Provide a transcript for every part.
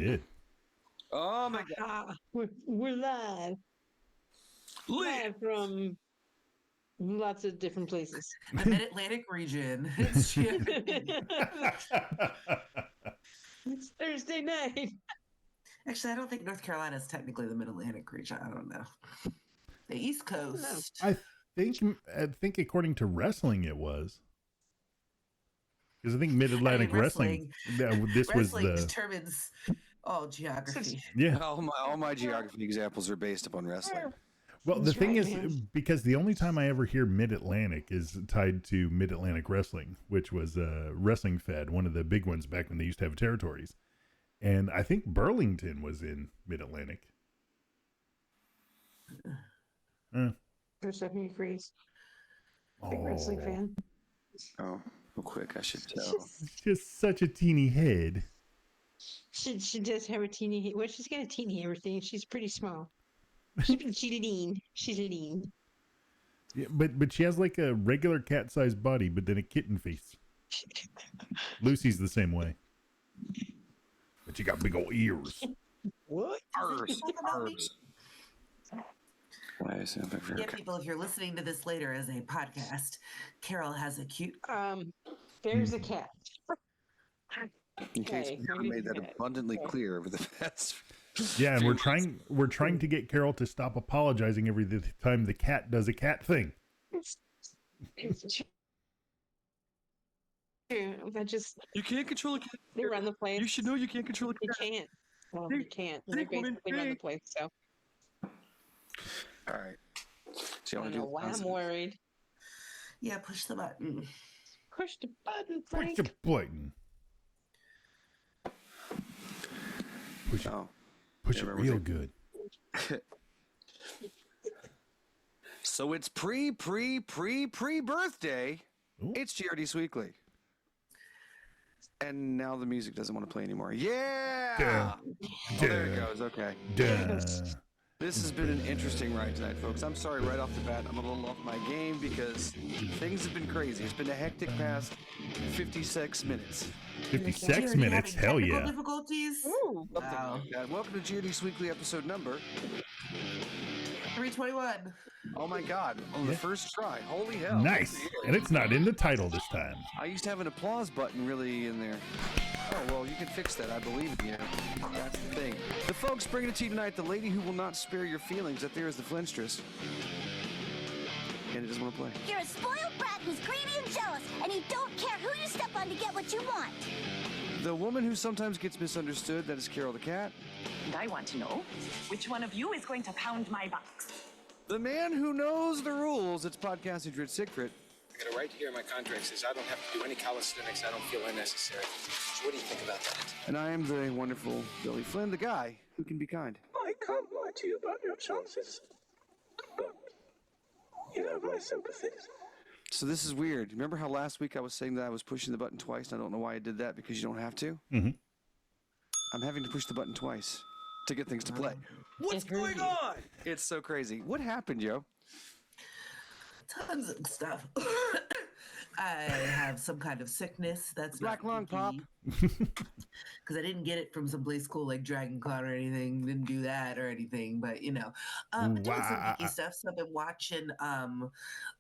did. Oh my God. We're live. Live from lots of different places. The Mid-Atlantic region. It's It's Thursday night. Actually, I don't think North Carolina is technically the Mid-Atlantic region. I don't know. The East Coast. I think according to wrestling, it was. Because I think Mid-Atlantic wrestling. This was Wrestling the determines all geography. yeah. All my geography examples are based upon wrestling. Well, the That's thing right, is, man. because the only time I ever hear Mid-Atlantic is tied to Mid-Atlantic Wrestling, which was Wrestling Fed, one of the big ones back when they used to have territories. And I think Burlington was in Mid-Atlantic. Stephanie Freeze. Big wrestling fan. Oh, real quick, I should tell. Just such a teeny head. She does have a teeny. Well, she's got a teeny everything. She's pretty small. She's lean. She's lean. Yeah, but she has like a regular cat-sized body, but then a kitten face. Lucy's the same way. But she got big old ears. What? Arrs. Why is it Yeah, people, if you're listening to this later as a podcast, Carol has a cute. There's a cat. In case Okay, we haven't made that abundantly clear over the past. Yeah, and we're trying to get Carol to stop apologizing every time the cat does a cat thing. That just You can't control a cat. they run the place. You should know you can't control a You cat. can't. Well, you can't. They Big woman, basically run the big. place. So All right. So you I want don't to know do why I'm worried. Yeah, push the button. Push the button, Push Frank. the button. Push it. Oh. Push Yeah, it remember real what good. So it's pre-birthday. Ooh. It's GRD Sweekly. And now the music doesn't want to play anymore. Yeah! Duh. Oh, there it goes. Okay. Duh. This has been an interesting ride tonight, folks. I'm sorry right off the bat. I'm a little off my game because things have been crazy. It's been a hectic past 56 minutes. 56 GRD minutes. having Hell technical yeah. difficulties. Ooh. Something Wow. like that. Welcome to GRD Weekly episode number. 321. Oh my God. On the first try. Holy hell. Nice. And it's not in the title this time. I used to have an applause button really in there. Oh, well, you can fix that. I believe in you. That's the thing. The folks bringing it to you tonight, the lady who will not spare your feelings. That there is the Flinstress. And it doesn't want to play. You're a spoiled brat who's greedy and jealous, and you don't care who you step on to get what you want. The woman who sometimes gets misunderstood, that is Carol the Cat. And I want to know which one of you is going to pound my box. The man who knows the rules, it's Podcast Adrian Siegfried. I got it right here in my contract. Says I don't have to do any calisthenics. I don't feel unnecessary. So what do you think about that? And I am the wonderful Billy Flynn, the guy who can be kind. I can't lie to you about your chances, but you have my sympathies. So this is weird. Remember how last week I was saying that I was pushing the button twice? And I don't know why I did that, because you don't have to? Mm-hmm. I'm having to push the button twice to get things to play. What's going on? It's so crazy. What happened, Joe? Tons of stuff. I have some kind of sickness that's Black lung pop. Because I didn't get it from some place cool like Dragon Con or anything. Didn't do that or anything, but you know, doing some geeky stuff. So I've been watching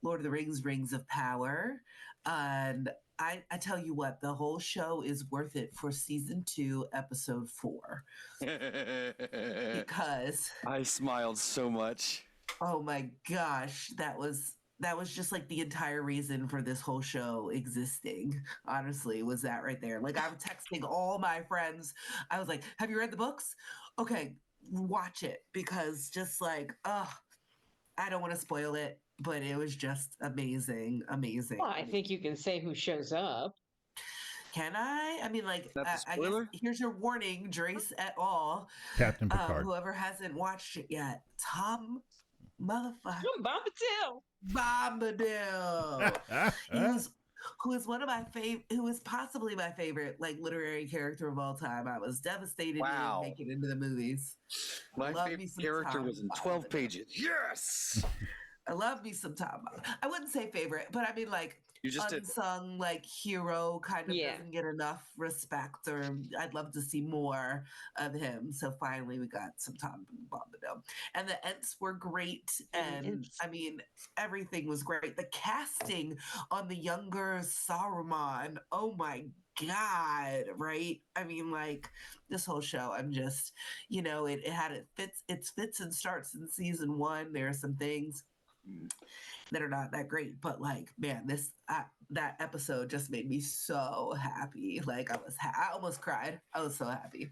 Lord of the Rings, Rings of Power, and I tell you what, the whole show is worth it for season 2, episode 4, because I smiled so much. oh my gosh, that was just like the entire reason for this whole show existing. Honestly, was that right there. Like, I'm texting all my friends. I was like, have you read the books? Okay, watch it. Because just like, I don't want to spoil it, but it was just amazing. Amazing. Well, I think you can say who shows up. Can I? I mean, like, That's a I spoiler? guess here's your warning, Drace et al. Captain Picard. Whoever hasn't watched it yet. Tom motherfucker Bombadil. Bombadil. Who is one of my who is possibly my favorite like literary character of all time. I was devastated Wow. he didn't make it into the movies. My love me favorite some character Tom was in 12 Bombadil. pages. Yes! I love me some Tom. I wouldn't say favorite, but I mean like You just did. unsung like hero kind of doesn't get enough respect, or I'd love to see more of him. So finally we got some Tom Bombadil. And the Ents were great. And I mean, everything was great. The casting on the younger Saruman, oh my God, right? I mean, like this whole show, I'm just, it had its fits and starts in season 1. There are some things that are not that great, but like, man, that episode just made me so happy. Like I almost cried. I was so happy.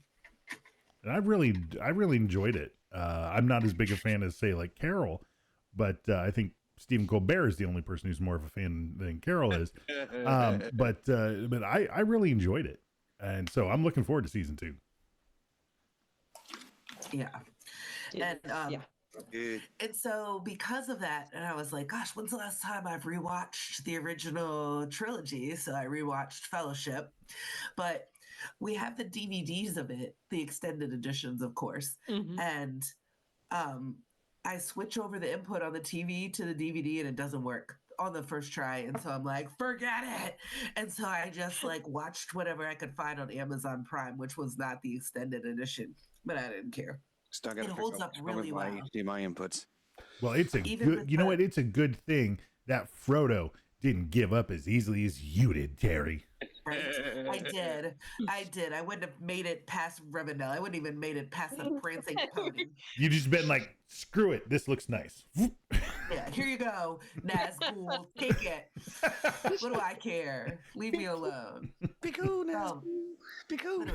And I really enjoyed it. I'm not as big a fan as say like Carol, but I think Stephen Colbert is the only person who's more of a fan than Carol is. But I really enjoyed it, and so I'm looking forward to season 2. Yeah, and so because of that, and I was like, gosh, when's the last time I've rewatched the original trilogy? So I rewatched Fellowship, but we have the DVDs of it, the extended editions, of course, and I switch over the input on the TV to the DVD and it doesn't work on the first try. And so I'm like, forget it. And so I just like watched whatever I could find on Amazon Prime, which was not the extended edition, but I didn't care. It holds up really well. HDMI inputs. Well, it's a good, you know what? It's a good thing that Frodo didn't give up as easily as you did, Terry. Right? I did. I wouldn't have made it past Rivendell. I wouldn't even made it past the prancing pony. You just been like, screw it. This looks nice. Yeah, here you go, Nazgul. Take it. What do I care? Leave me alone. Be cool, Nazgul. Be cool.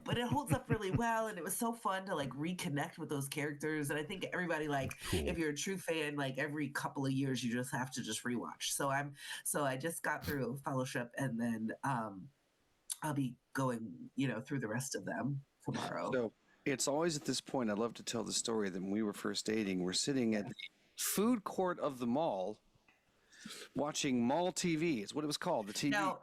But it holds up really well, and it was so fun to like reconnect with those characters. And I think everybody if you're a true fan, like every couple of years, you just have to just rewatch. So I just got through Fellowship, and then I'll be going, through the rest of them tomorrow. So it's always at this point, I love to tell the story that when we were first dating, we're sitting at the food court of the mall watching mall TV. It's what it was called, the TV. Now,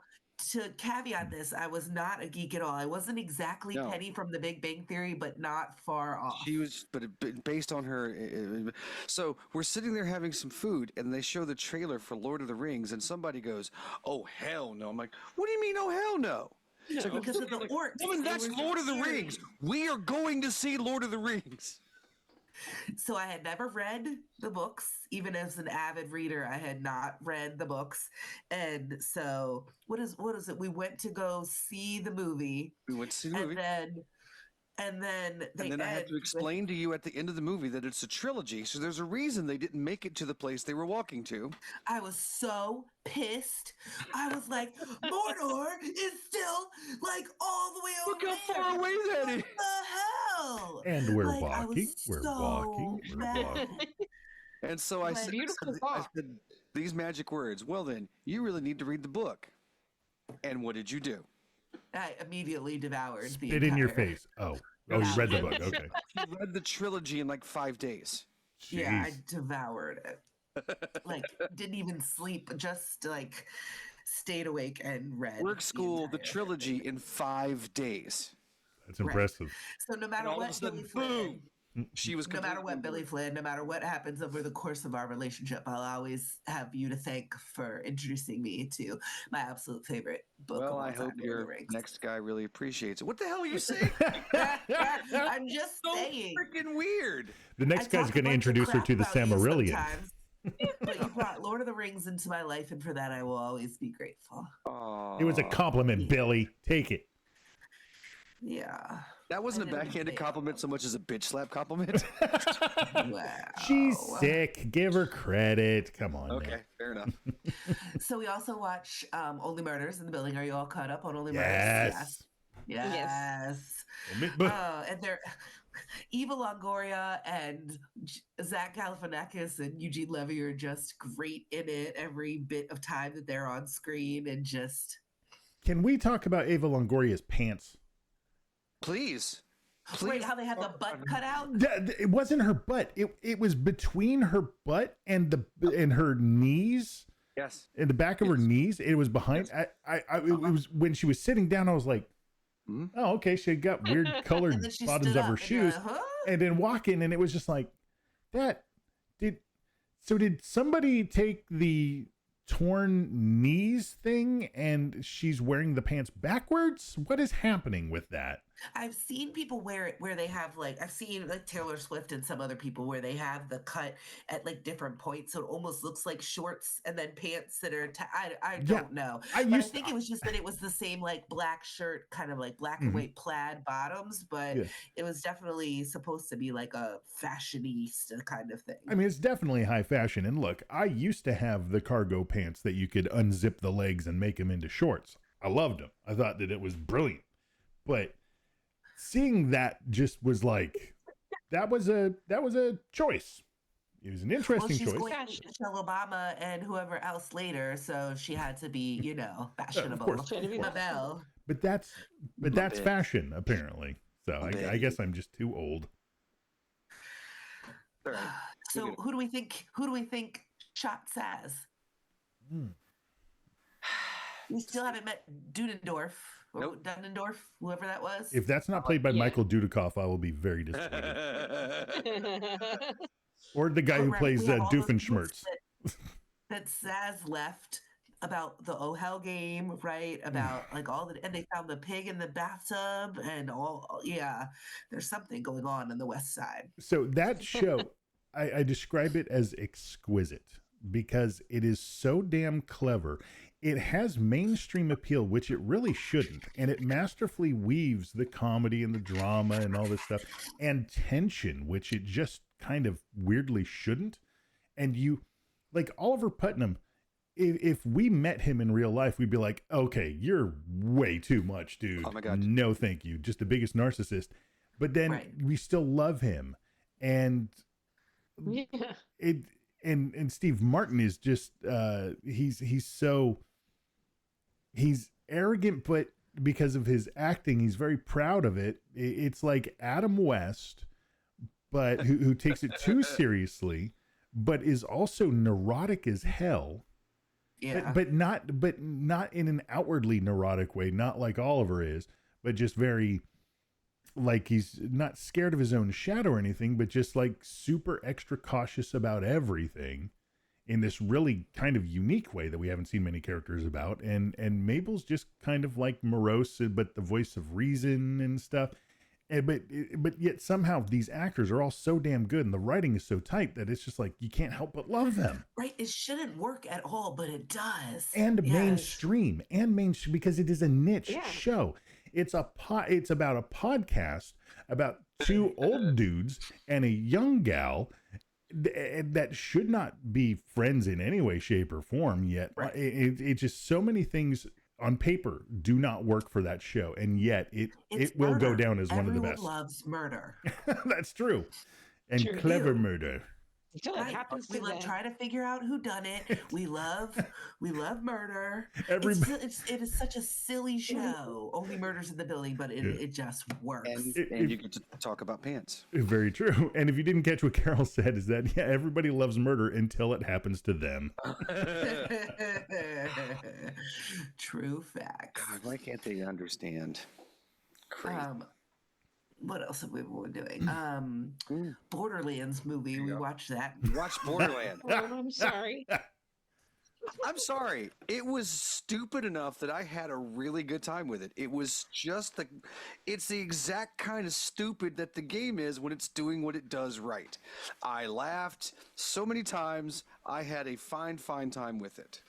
to caveat this, I was not a geek at all. I wasn't exactly Penny from The Big Bang Theory, but not far off. She was, but based on her. So we're sitting there having some food, and they show the trailer for Lord of the Rings, and somebody goes, "Oh hell no!" I'm like, "What do you mean, oh hell no?" No, because of the orcs. Woman, that's Lord of the Rings. We are going to see Lord of the Rings. So I had never read the books, even as an avid reader. I had not read the books, and so what is it? We went to go see the movie. And then I had to explain to you at the end of the movie that it's a trilogy. So there's a reason they didn't make it to the place they were walking to. I was so pissed. I was like, Mordor is still like all the way over there. Look how far away that is. What the hell? And we're walking. We're walking. And so I said, these magic words. Well, then, you really need to read the book. And what did you do? I immediately devoured the Spit in your face. Oh, you read the book. Okay. You read the trilogy in like 5 days. Jeez. Yeah, I devoured it. Like, didn't even sleep, just like stayed awake and read. Work school, the trilogy in 5 days. That's impressive. So no matter what, Billy Flynn, she was no matter what, Billy Flynn, no matter what happens over the course of our relationship, I'll always have you to thank for introducing me to my absolute favorite book. Well, I hope your next guy really appreciates it. What the hell are you saying? I'm just saying. Freaking weird. The next guy's going to introduce her to the Silmarillion. But you brought Lord of the Rings into my life, and for that I will always be grateful. It was a compliment, Billy. Take it. Yeah. That wasn't a backhanded compliment so much as a bitch slap compliment. Wow. She's sick. Give her credit. Come on. Okay, man. fair enough. So we also watch Only Murders in the Building. Are you all caught up on Only Yes. Murders? Yes. And they're Eva Longoria and Zach Galifianakis and Eugene Levy are just great in it every bit of time that they're on screen, and just. Can we talk about Eva Longoria's pants? Please. Wait, how they had the butt cut out? It wasn't her butt. It was between her butt and her knees. Yes. In the back of her knees. It was behind. It was when she was sitting down. I was like, oh, okay. She had got weird colored bottoms of her shoes, and then walking, and it was just like that. Did somebody take the torn knees thing and she's wearing the pants backwards? What is happening with that? I've seen people wear it where they have like, I've seen like Taylor Swift and some other people where they have the cut at like different points. So it almost looks like shorts and then pants that are, I don't know. I think it was just that it was the same like black shirt, kind of like black and white plaid bottoms, but it was definitely supposed to be like a fashionista kind of thing. I mean, it's definitely high fashion. And look, I used to have the cargo pants that you could unzip the legs and make them into shorts. I loved them. I thought that it was brilliant. But seeing that just was like, that was a choice. It was an interesting choice. Going to Michelle Obama and whoever else later, so she had to be, you know, fashionable. But that's fashion apparently. So I guess I'm just too old. So who do we think shot Saz? We still haven't met Dudendorf. Or Dudendorf, whoever that was. If that's not played by Michael Dudikoff, I will be very disappointed. Or the guy who plays Doofenshmirtz. That Saz left about the OHEL game, right? About like all the, and they found the pig in the bathtub and all. Yeah, there's something going on the West Side. So that show, I describe it as exquisite because it is so damn clever. It has mainstream appeal, which it really shouldn't. And it masterfully weaves the comedy and the drama and all this stuff and tension, which it just kind of weirdly shouldn't. And you, like Oliver Putnam, if we met him in real life, we'd be like, okay, you're way too much, dude. Oh my God. No, thank you. Just the biggest narcissist. But then we still love him. And and Steve Martin is just, he's arrogant, but because of his acting, he's very proud of it. It's like Adam West, but who takes it too seriously, but is also neurotic as hell. Yeah. But not in an outwardly neurotic way, not like Oliver is, but just very like he's not scared of his own shadow or anything, but just like super extra cautious about everything in this really kind of unique way that we haven't seen many characters about. And Mabel's just kind of like morose, but the voice of reason and stuff. But yet somehow these actors are all so damn good and the writing is so tight that it's just like, you can't help but love them. Right. It shouldn't work at all, but it does. And mainstream because it is a niche show. It's about a podcast about two old dudes and a young gal that should not be friends in any way, shape, or form yet. Right. It's just so many things on paper do not work for that show, and yet it will go down as one of the best. Everyone loves murder. That's true. And clever murder. Until it happens to them. Try to figure out who done it. We love murder. It is such a silly show. Only murders in the building, but it just works. And you get to talk about pants. Very true. And if you didn't catch what Carol said, is that everybody loves murder until it happens to them. True facts. God, why can't they understand? Crazy. What else have we been doing? Borderlands movie. We watched that. You watched Borderlands. Oh, I'm sorry. I'm sorry. It was stupid enough that I had a really good time with it. It was just it's the exact kind of stupid that the game is when it's doing what it does right. I laughed so many times. I had a fine time with it.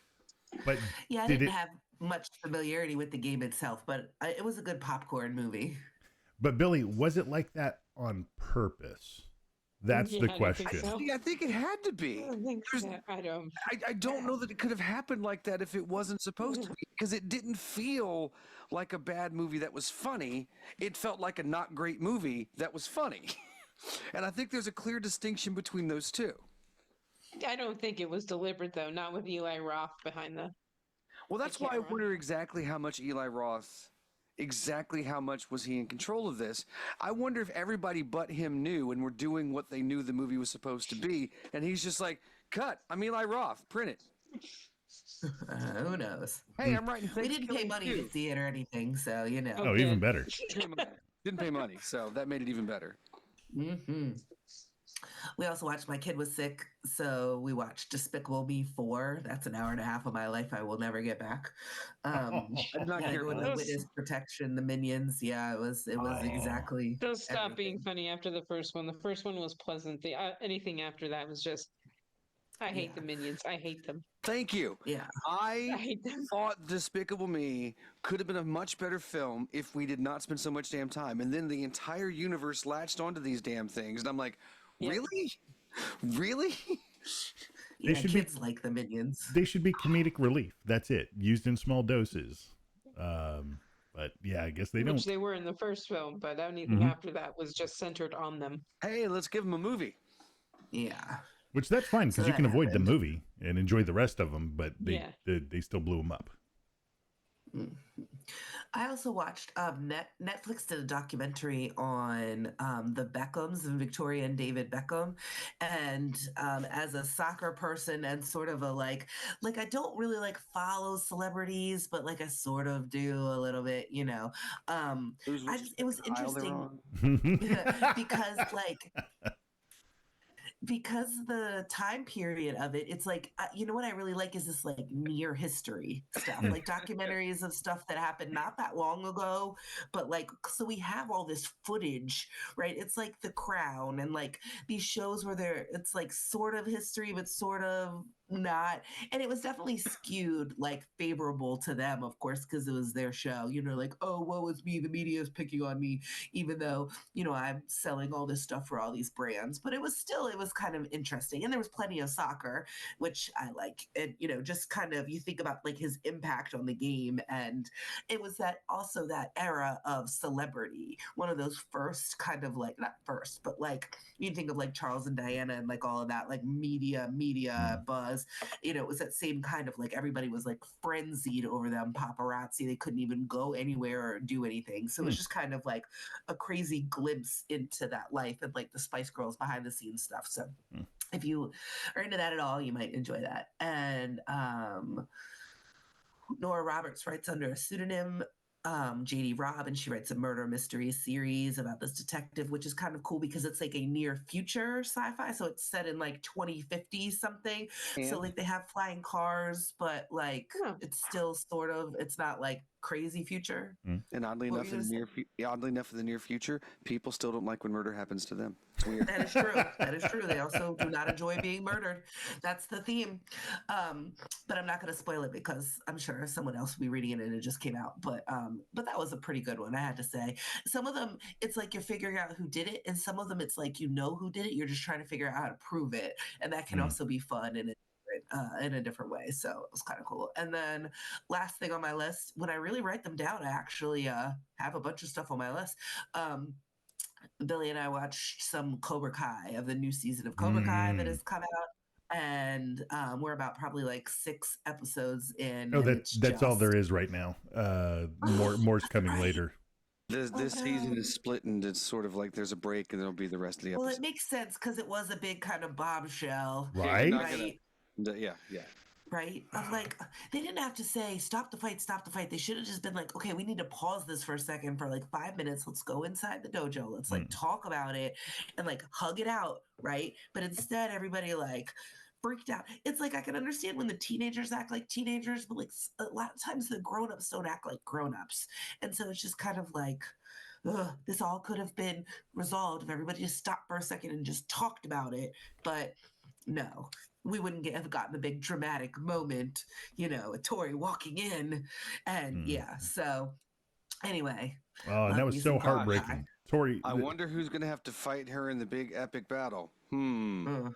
But I didn't have much familiarity with the game itself, but it was a good popcorn movie. But Billy, was it like that on purpose? That's the question. I think it had to be. I don't know that it could have happened like that if it wasn't supposed to be, because it didn't feel like a bad movie that was funny. It felt like a not great movie that was funny. And I think there's a clear distinction between those two. I don't think it was deliberate, though, not with Eli Roth behind the... Well, that's why I wonder exactly how much Eli Roth... Exactly how much was he in control of this? I wonder if everybody but him knew and were doing what they knew the movie was supposed to be, and he's just like, cut, I'm Eli Roth, print it. Who knows? Hey, I'm writing things. We didn't pay money to see it or anything, so, you know. Oh, even better. Didn't pay money, so that made it even better. Mm-hmm. We also watched, my kid was sick, so we watched Despicable Me 4. That's an hour and a half of my life I will never get back. I did not Gotta care go for into that. witness protection, the Minions. Yeah, it was exactly They'll stop being everything. funny after the first one. The first one was pleasant. Anything after that was just, I hate the Yeah. Minions. I hate them. Thank you. Yeah. I I hate them. thought Despicable Me could have been a much better film if we did not spend so much damn time. And then the entire universe latched onto these damn things. And I'm like, Yeah. really? Really? They Yeah, should be- kids like the Minions. They should be comedic relief. That's it. Used in small doses. But yeah, I guess they Which don't. they were in the first film, but anything Mhm. after that was just centered on them. Hey, let's give them a movie. Yeah. Which that's fine because So you that can avoid the happened. movie and enjoy the rest of them. But Yeah. they still blew them up. I also watched Netflix did a documentary on the Beckhams and Victoria and David Beckham, and as a soccer person and sort of a like I don't really like follow celebrities, but like I sort of do a little bit, you know. It was interesting because like because the time period of it, it's like you know what I really like is this like near history stuff, like documentaries of stuff that happened not that long ago, but like so we have all this footage, right? It's like The Crown and like these shows where it's like sort of history but sort of not, and it was definitely skewed like favorable to them, of course, because it was their show, you know, like, oh, woe is me, the media is picking on me, even though, you know, I'm selling all this stuff for all these brands. But it was kind of interesting, and there was plenty of soccer, which I like, and you know, just kind of you think about like his impact on the game, and it was that also that era of celebrity, one of those first kind of like, not first, but like you think of like Charles and Diana and like all of that like media buzz, you know, it was that same kind of like everybody was like frenzied over them, paparazzi, they couldn't even go anywhere or do anything, so it was just kind of like a crazy glimpse into that life and like the Spice Girls behind the scenes stuff. So if you are into that at all, you might enjoy that. And Nora Roberts writes under a pseudonym, JD Robb, and she writes a murder mystery series about this detective, which is kind of cool because it's like a near future sci-fi. So it's set in like 2050 something. So like they have flying cars, but like it's still sort of, it's not like crazy future. And oddly enough, in the near future, people still don't like when murder happens to them. It's weird. That is true. That is true. They also do not enjoy being murdered. That's the theme. But I'm not going to spoil it because I'm sure someone else will be reading it and it just came out. But that was a pretty good one, I had to say. Some of them, it's like you're figuring out who did it, and some of them, it's like you know who did it. You're just trying to figure out how to prove it, and that can also be fun in a different way. So it was kind of cool. And then last thing on my list, when I really write them down, I actually have a bunch of stuff on my list. Billy and I watched some Cobra Kai, of the new season of Cobra Kai that has come out, and we're about probably like 6 episodes in. Oh, that's all there is right now. More's coming later. This season is split, and it's sort of like there's a break, and there'll be the rest of the episode. Well, it makes sense because it was a big kind of bombshell, right? Yeah. Right? Of like, they didn't have to say, stop the fight. They should have just been like, okay, we need to pause this for a second for like 5 minutes. Let's go inside the dojo. Let's like talk about it and like hug it out. Right? But instead, everybody like freaked out. It's like, I can understand when the teenagers act like teenagers, but like a lot of times the grown-ups don't act like grown-ups. And so it's just kind of like, this all could have been resolved if everybody just stopped for a second and just talked about it. But no, we wouldn't have gotten the big dramatic moment, you know, a Tori walking in, and so anyway. Oh, and that was so heartbreaking. Tori, I wonder who's going to have to fight her in the big epic battle. Chosen.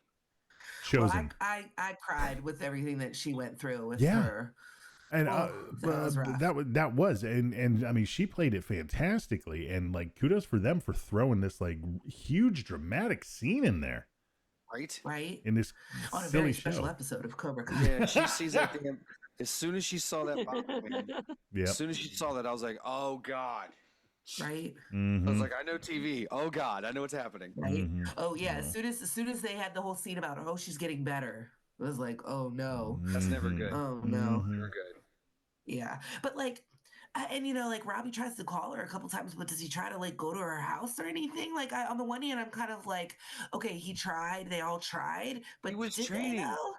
Well, I cried with everything that she went through with her. And that was and I mean, she played it fantastically, and like kudos for them for throwing this like huge dramatic scene in there. Right. In this on a silly very special show. Episode of Cobra Kai. Yeah, she sees that thing. As soon as she saw that bomb, as soon as she saw that, I was like, oh God. Right. Mm-hmm. I was like, I know TV. Oh God, I know what's happening. Right. Mm-hmm. Oh yeah. As soon as they had the whole scene about her, oh, she's getting better. It was like, oh no. That's never good. Oh no. Never good. Yeah. But like, And like Robbie tries to call her a couple times, but does he try to like go to her house or anything? Like on the one hand, I'm kind of like, okay, he tried, they all tried, but He was did training. they though?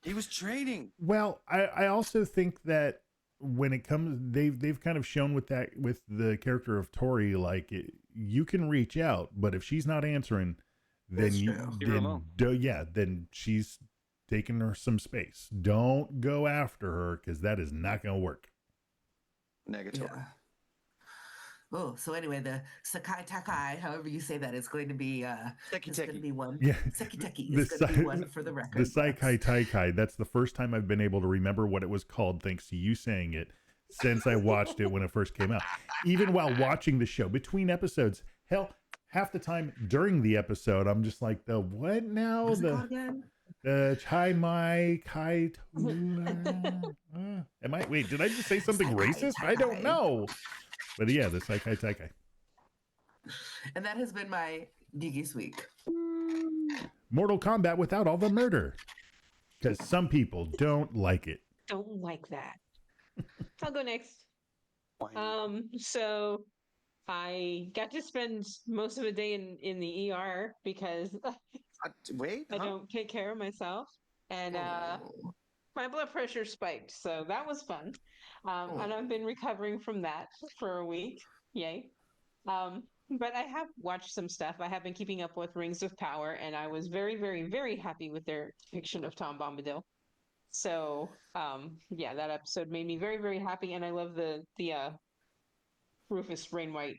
He was training. Well, I also think that when it comes, they've kind of shown with the character of Tori, like you can reach out, but if she's not answering, then That's true. Leave her alone. then she's taking her some space. Don't go after her because that is not going to work. Negatory. Yeah. Oh, so anyway, the Sakai Takai, however you say that, is going to be Teki going to be one. Yeah. Seki Teki is going to be one for the record. The Saikai Taikai, that's the first time I've been able to remember what it was called, thanks to you saying it, since I watched it when it first came out. Even while watching the show, between episodes, hell, half the time during the episode, I'm just like, the what now? What's it called again? The Chai Mai Kai. Wait, did I just say something Saikai racist? I don't Taikai. know. But yeah, the Saikai Taikai. And that has been my Geeky Week. Mortal Kombat without all the murder. Because some people don't like it. Don't like that. I'll go next. So I got to spend most of the day in the ER because Wait. I don't take care of myself. And my blood pressure spiked. So that was fun. And I've been recovering from that for a week. Yay. But I have watched some stuff. I have been keeping up with Rings of Power, and I was very, very, very happy with their depiction of Tom Bombadil. So, yeah, that episode made me very, very happy, and I love the Rufus Wainwright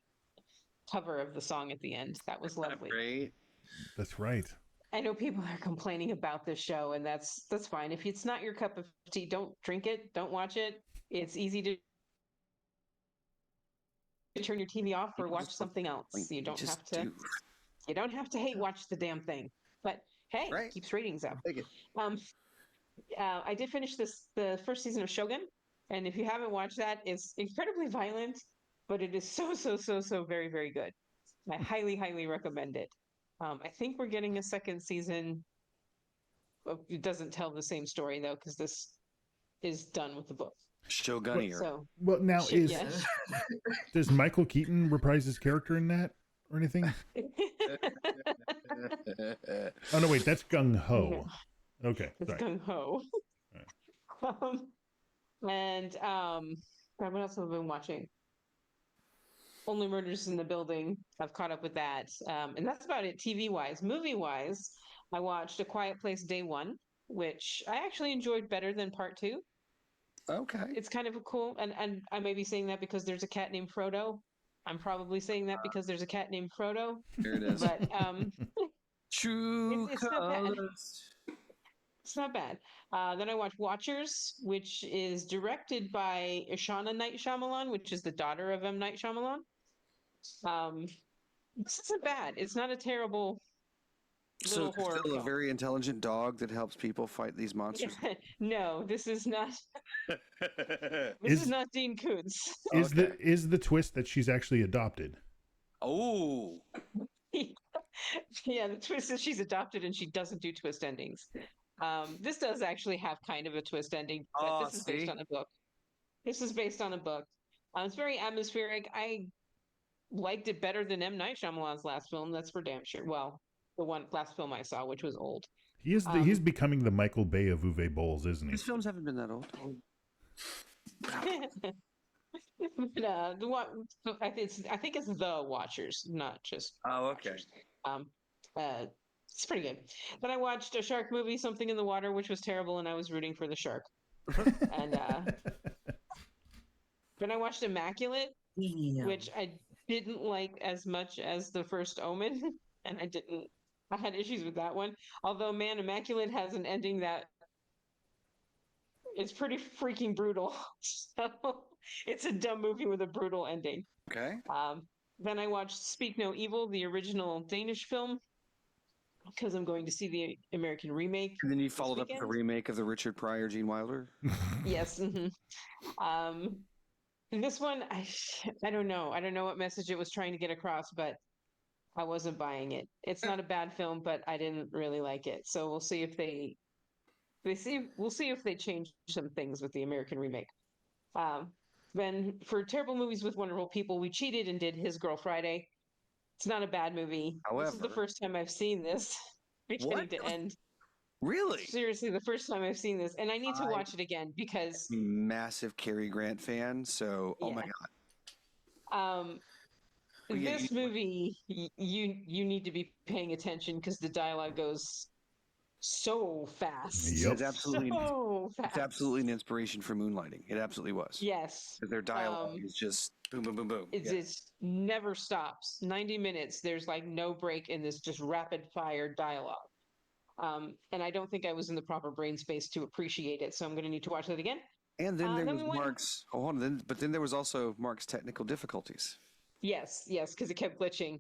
cover of the song at the end. That was lovely. Great. That's right. I know people are complaining about this show, and that's fine. If it's not your cup of tea, don't drink it, don't watch it. It's easy to turn your TV off or watch something else. You don't have to. You don't have to hate watch the damn thing. But hey, Right. keeps ratings up. Take it. I did finish the first season of Shogun, and if you haven't watched that, it's incredibly violent, but it is so very, very good. I highly recommend it. I think we're getting a second season. It doesn't tell the same story though, because this is done with the book. Shogunnier. So Well, now yes. does Michael Keaton reprise his character in that or anything? Oh no, wait, that's Gung Ho. No. Okay, It's sorry. gung ho. God, what else have I been watching? Only Murders in the Building. I've caught up with that. And that's about it TV wise. Movie wise, I watched A Quiet Place Day 1, which I actually enjoyed better than part 2. Okay. It's kind of a cool, and I may be saying that because there's a cat named Frodo. I'm probably saying that because there's a cat named Frodo. Here it is. But True it's not bad. colors. It's not bad. Then I watched Watchers, which is directed by Ishana Night Shyamalan, which is the daughter of M. Night Shyamalan. This isn't bad. It's not a terrible So little horror still a film. very intelligent dog that helps people fight these monsters. No, this is not. This Is- is not Dean Koontz. Is the twist that she's actually adopted? Oh. Yeah, the twist is she's adopted and she doesn't do twist endings. This does actually have kind of a twist ending, but this is based on a book. This is based on a book. It's very atmospheric. I liked it better than M. Night Shyamalan's last film. That's for damn sure. Well, the last film I saw, which was old. He's becoming the Michael Bay of Uwe Bowls, isn't he? His films haven't been that old. But, I think it's The Watchers, not just. Oh, okay. It's pretty good. Then I watched a shark movie, Something in the Water, which was terrible, and I was rooting for the shark. And then I watched Immaculate, which I didn't like as much as the first Omen, and I had issues with that one. Although, man, Immaculate has an ending that is pretty freaking brutal. So it's a dumb movie with a brutal ending. Okay. Then I watched Speak No Evil, the original Danish film, because I'm going to see the American remake. And then you followed up with a weekend. remake of the Richard Pryor, Gene Wilder. Yes. And this one, I don't know. I don't know what message it was trying to get across, but I wasn't buying it. It's not a bad film, but I didn't really like it. So we'll see if we'll see if they change some things with the American remake. Ben, for terrible movies with wonderful people, we cheated and did His Girl Friday. It's not a bad movie. This is the However, first time I've seen this beginning what? to end. Really? Seriously, the first time I've seen this, and I need to I- watch it again because Massive Cary Grant fan. So, oh my Yeah. God. um, We get this you- movie you need to be paying attention because the dialogue goes so fast. Yep. It's absolutely, So fast. it's absolutely an inspiration for Moonlighting. It absolutely was. Yes. 'Cause their dialogue is just boom, boom, boom, boom. It's never stops. 90 minutes. There's like no break in this just rapid fire dialogue. And I don't think I was in the proper brain space to appreciate it. So I'm going to need to watch that again. And then there then was we went- Mark's. Oh, hold on. But then there was also Mark's technical difficulties. Yes, because it kept glitching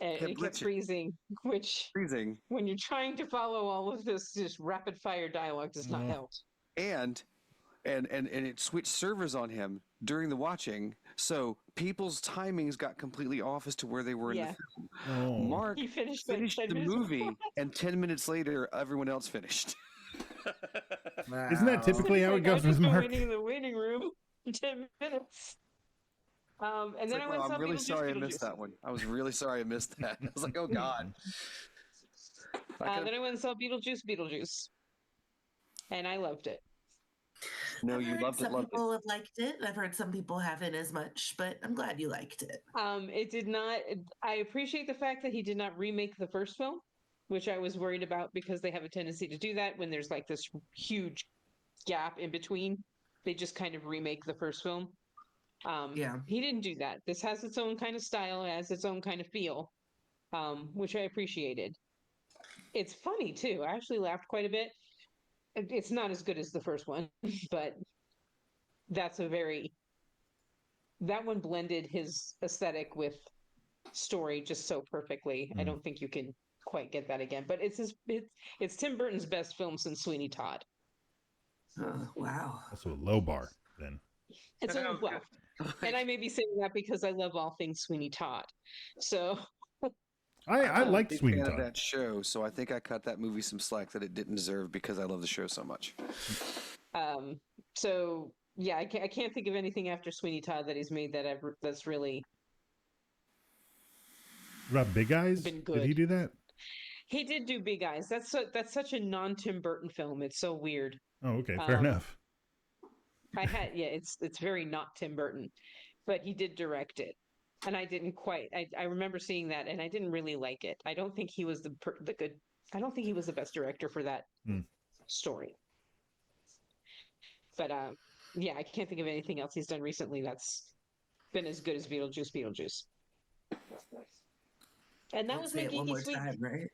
and Kept it kept glitching. freezing, which Freezing. when you're trying to follow all of this just rapid fire dialogue does not help. And it switched servers on him during the watching, so people's timings got completely off as to where they were in Yeah. the film. Oh. Mark He finished like finished 10 the minutes movie, before. and 10 minutes later, everyone else finished. Isn't that typically how it Like, goes I've with just been Mark? waiting in the waiting room for 10 minutes. And It's then like, I went oh, and saw I'm really Beetlejuice, sorry I Beetlejuice. missed that one. I was really sorry I missed that. I was like, oh God. Then I went and saw Beetlejuice. And I loved it. No, I've you heard loved it, some loved it. people have liked it. I've heard some people haven't as much, but I'm glad you liked it. It did not, I appreciate the fact that he did not remake the first film, which I was worried about because they have a tendency to do that when there's like this huge gap in between. They just kind of remake the first film. Yeah. He didn't do that. This has its own kind of style, it has its own kind of feel, which I appreciated. It's funny too. I actually laughed quite a bit. It's not as good as the first one, but that one blended his aesthetic with story just so perfectly. I don't think you can quite get that again. But it's Tim Burton's best film since Sweeney Todd. Wow. Also a low bar then. It's a well, and I may be saying that because I love all things Sweeney Todd. So I I'm a liked big Sweeney fan of Todd. that show, so I think I cut that movie some slack that it didn't deserve because I love the show so much. so yeah, I can't think of anything after Sweeney Todd that he's made that's really What about Big Eyes? been Did good. he do that? He did do Big Eyes. That's such a non-Tim Burton film. It's so weird. Oh, okay, fair enough. It's very not Tim Burton, but he did direct it, and I didn't quite. I remember seeing that, and I didn't really like it. I don't think he was the good. I don't think he was the best director for that story. But yeah, I can't think of anything else he's done recently that's been as good as Beetlejuice. And that was my Say it one geeky more sweet. time, right?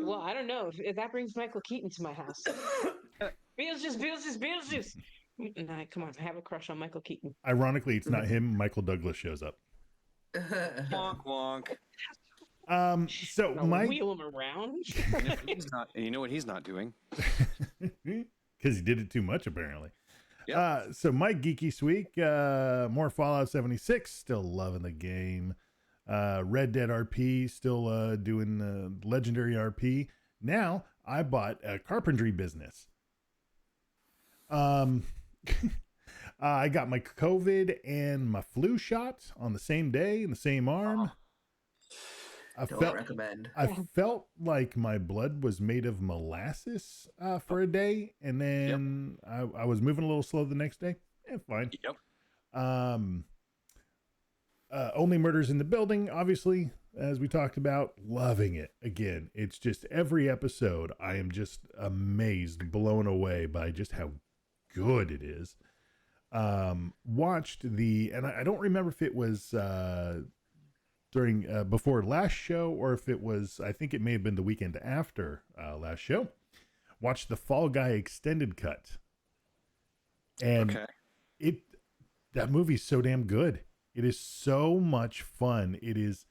Well, I don't know if that brings Michael Keaton to my house. Beetlejuice. Nah, come on, I have a crush on Michael Keaton. Ironically, it's not him. Michael Douglas shows up. Wonk wonk. So my Wheel him around. He's not. And you know what he's not doing? because he did it too much apparently. Yep. So my geeky sweek, more Fallout 76, still loving the game. Red Dead RP, still doing legendary RP. Now I bought a carpentry business. I got my COVID and my flu shot on the same day in the same arm. Don't recommend. I felt like my blood was made of molasses for a day, and then I was moving a little slow the next day. Fine. Yep. Only Murders in the Building, obviously, as we talked about. Loving it. Again, it's just every episode I am just amazed, blown away by just how good it is. Watched and I don't remember if it was during before last show or if it was, I think it may have been the weekend after last show. Watched the Fall Guy extended cut. And that movie's so damn good. It is so much fun. It is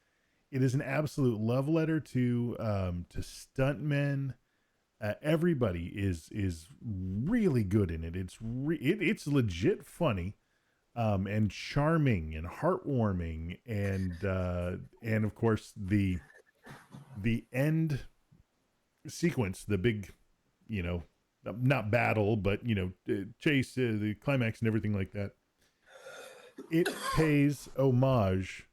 an absolute love letter to stuntmen. Everybody is really good in it. It's legit funny, and charming and heartwarming, and of course the end sequence, the big, not battle, but chase, the climax and everything like that. it pays homage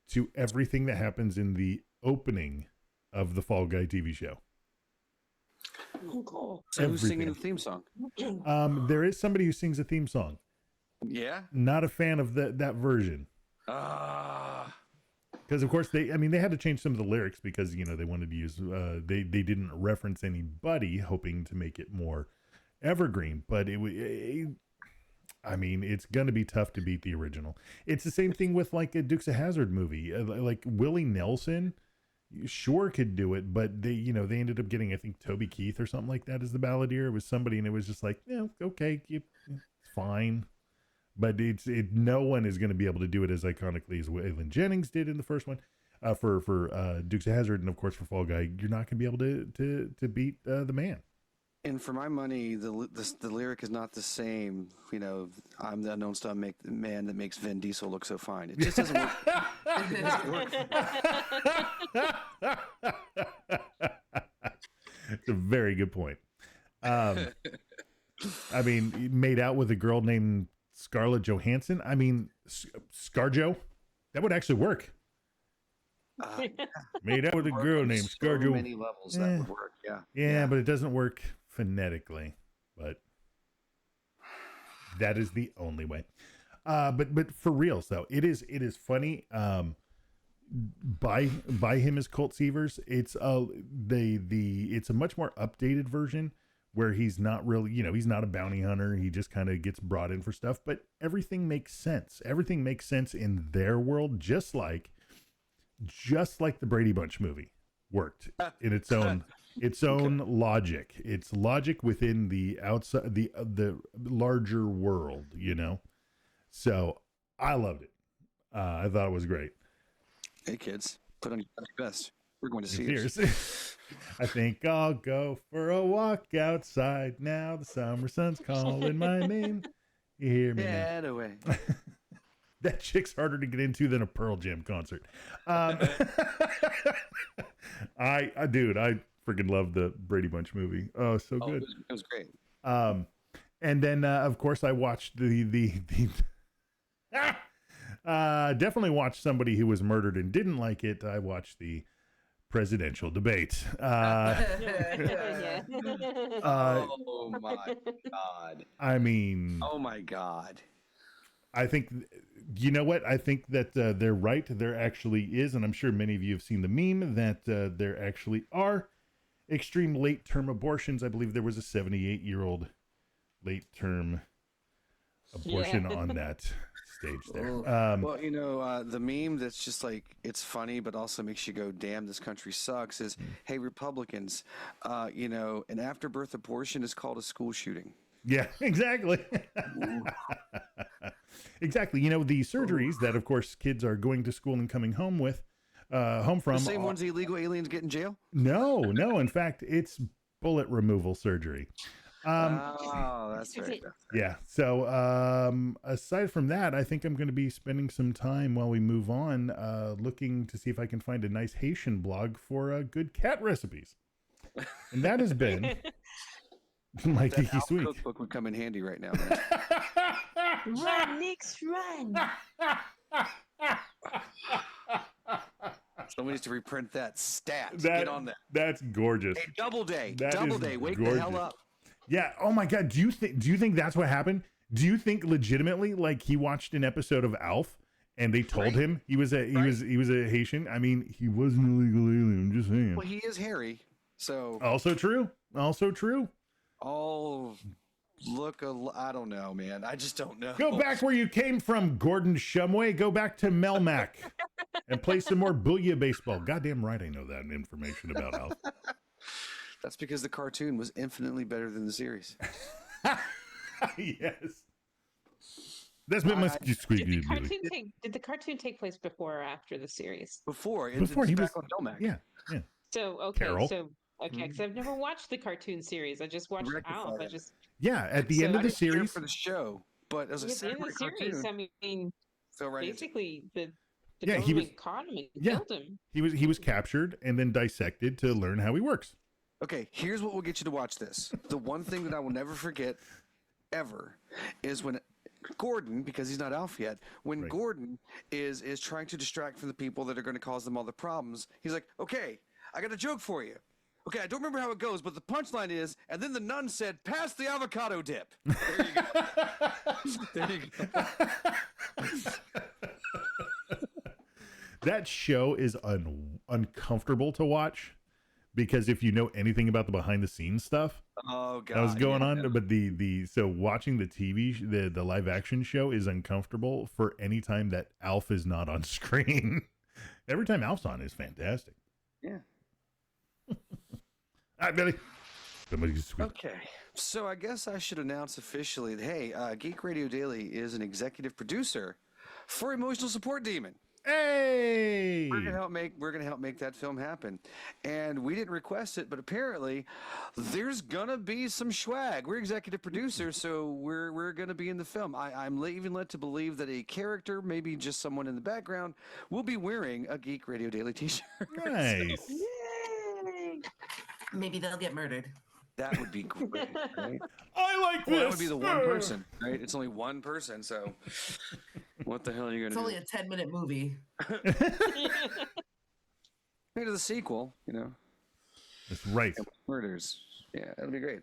to everything that happens in the opening of the Fall Guy TV show. Oh, cool. So who's singing Everything. the theme song? There is somebody who sings a theme song. Yeah. Not a fan of that version. Because of course they had to change some of the lyrics because they wanted to use they didn't reference anybody, hoping to make it more evergreen. But it's gonna be tough to beat the original. It's the same thing with like a Dukes of Hazzard movie. Like Willie Nelson, sure could do it, but they ended up getting, I think, Toby Keith or something like that as the balladeer. It was somebody, and it was just like, okay, it's fine. But no one is going to be able to do it as iconically as Waylon Jennings did in the first one. For Dukes of Hazzard, and of course for Fall Guy, you're not going to be able to beat the man. And for my money, the lyric is not the same. I'm the unknown stunt man that makes Vin Diesel look so fine. It just doesn't work. It doesn't work. It's a very good point. Made out with a girl named Scarlett Johansson. ScarJo, that would actually work. Made out with a girl named ScarJo. So many levels that would work. Yeah, but it doesn't work phonetically. But that is the only way. But for reals though, it is funny. By him as Colt Seavers, it's a much more updated version, where he's not really, he's not a bounty hunter. He just kind of gets brought in for stuff, but everything makes sense. Everything makes sense in their world, just like the Brady Bunch movie worked in its own logic. It's logic within the outside, the larger world, So I loved it. I thought it was great. Hey kids, put on your best. We're going to see it. I think I'll go for a walk outside now. The summer sun's calling my name. You hear me? Get away. That chick's harder to get into than a Pearl Jam concert. I freaking love the Brady Bunch movie. Oh, so good. It was great. And then of course I watched the definitely watched somebody who was murdered and didn't like it. I watched the presidential debate. Oh my God. Oh my God. I think, what? I think that they're right. There actually is, and I'm sure many of you have seen the meme, that there actually are extreme late-term abortions. I believe there was a 78-year-old late-term abortion on that stage there. Well, the meme that's just like, it's funny, but also makes you go, damn, this country sucks, is, hey, Republicans, an after-birth abortion is called a school shooting. Yeah, exactly. Exactly. The surgeries that, of course, kids are going to school and coming home from. The same ones the illegal aliens get in jail? No. In fact, it's bullet removal surgery. That's right. Yeah. So aside from that, I think I'm going to be spending some time while we move on looking to see if I can find a nice Haitian blog for good cat recipes. And that has been my Geeky Sweek. Cookbook would come in handy right now, man. Run, Nix, run. Somebody needs to reprint that stat. Get on that. That's gorgeous. Hey, Double Day. Wake gorgeous. the hell up. Yeah. Oh my God. Do you think that's what happened? Do you think legitimately, like, he watched an episode of Alf and they told him he was a Haitian? He wasn't an illegal alien. I'm just saying. Well, he is hairy, so also true. Oh, look! I don't know, man. I just don't know. Go back where you came from, Gordon Shumway. Go back to Melmac and play some more Booyah baseball. Goddamn right, I know that information about Alf. That's because the cartoon was infinitely better than the series. Yes. That's been my squeaky. Did the cartoon take place before or after the series? Before he was back on Melmac. Yeah. So okay, Carol. because I've never watched the cartoon series. I just watched Alf. At the end of the series for the show, but as a separate series, cartoon, basically the government caught him and killed him. He was captured and then dissected to learn how he works. Okay, here's what will get you to watch this. The one thing that I will never forget, ever, is when Gordon, because he's not Alf yet, when Right. Gordon is trying to distract from the people that are going to cause them all the problems, he's like, okay, I got a joke for you. Okay, I don't remember how it goes, but the punchline is, and then the nun said, pass the avocado dip. There you go. There you go. That show is uncomfortable to watch because if you know anything about the behind the scenes stuff Oh god, that was going yeah, on, yeah. but so watching the the live action show is uncomfortable for any time that Alf is not on screen. Every time Alf's on is fantastic. Yeah. All right, Billy. Somebody's sweet. Okay, so I guess I should announce officially that, hey, Geek Radio Daily is an executive producer for Emotional Support Demon. Hey! We're gonna help make that film happen, and we didn't request it, but apparently there's gonna be some swag. We're executive producers, so we're gonna be in the film. I'm even led to believe that a character, maybe just someone in the background, will be wearing a Geek Radio Daily T-shirt. Nice. So, yay! Maybe they'll get murdered. That would be great, right? I like Well, this. that would be the one person, right? It's only one person, so what the hell are you It's gonna only do? a 10-minute movie. Maybe the sequel, you know. That's right. Murders. Yeah, that'd be great.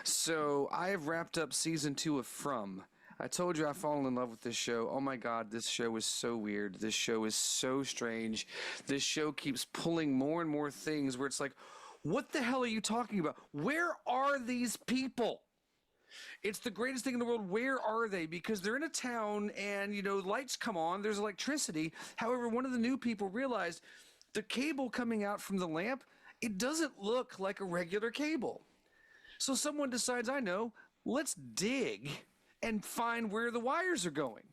So I have wrapped up season 2 of From. I told you I've fallen in love with this show. Oh my God, this show is so weird. This show is so strange. This show keeps pulling more and more things where it's like, what the hell are you talking about? Where are these people? It's the greatest thing in the world. Where are they? Because they're in a town and, you know, lights come on, there's electricity. However, one of the new people realized the cable coming out from the lamp, it doesn't look like a regular cable. So someone decides, I know, let's dig and find where the wires are going.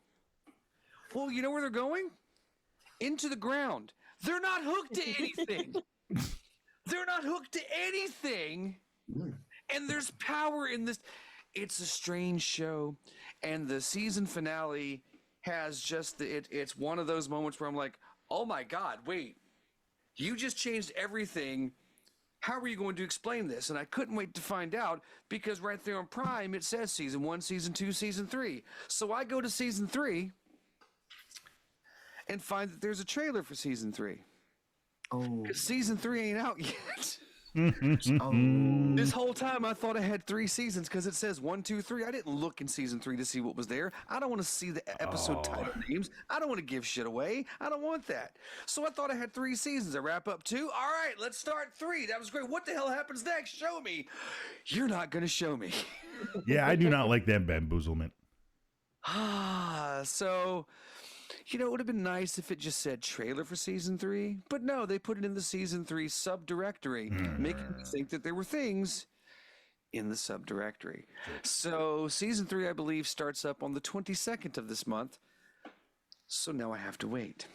Well, you know where they're going? Into the ground. They're not hooked to anything. They're not hooked to anything. And there's power in this. It's a strange show. And the season finale has just, it's one of those moments where I'm like, oh my God, wait. You just changed everything. How are you going to explain this? And I couldn't wait to find out because right there on Prime, it says season 1, season 2, season 3. So I go to season 3 and find that there's a trailer for season 3. Oh. Because season 3 ain't out yet. Oh. This whole time I thought I had 3 seasons because it says 1, 2, 3. I didn't look in season 3 to see what was there. I don't want to see the episode title names. I don't want to give shit away. I don't want that. So I thought I had 3 seasons. I wrap up 2. All right, let's start 3. That was great. What the hell happens next? Show me. You're not going to show me. Yeah, I do not like that bamboozlement. So, you know, it would have been nice if it just said trailer for season 3, but no, they put it in the season 3 subdirectory, making me think that there were things in the subdirectory. So season 3, I believe, starts up on the 22nd of this month. So now I have to wait.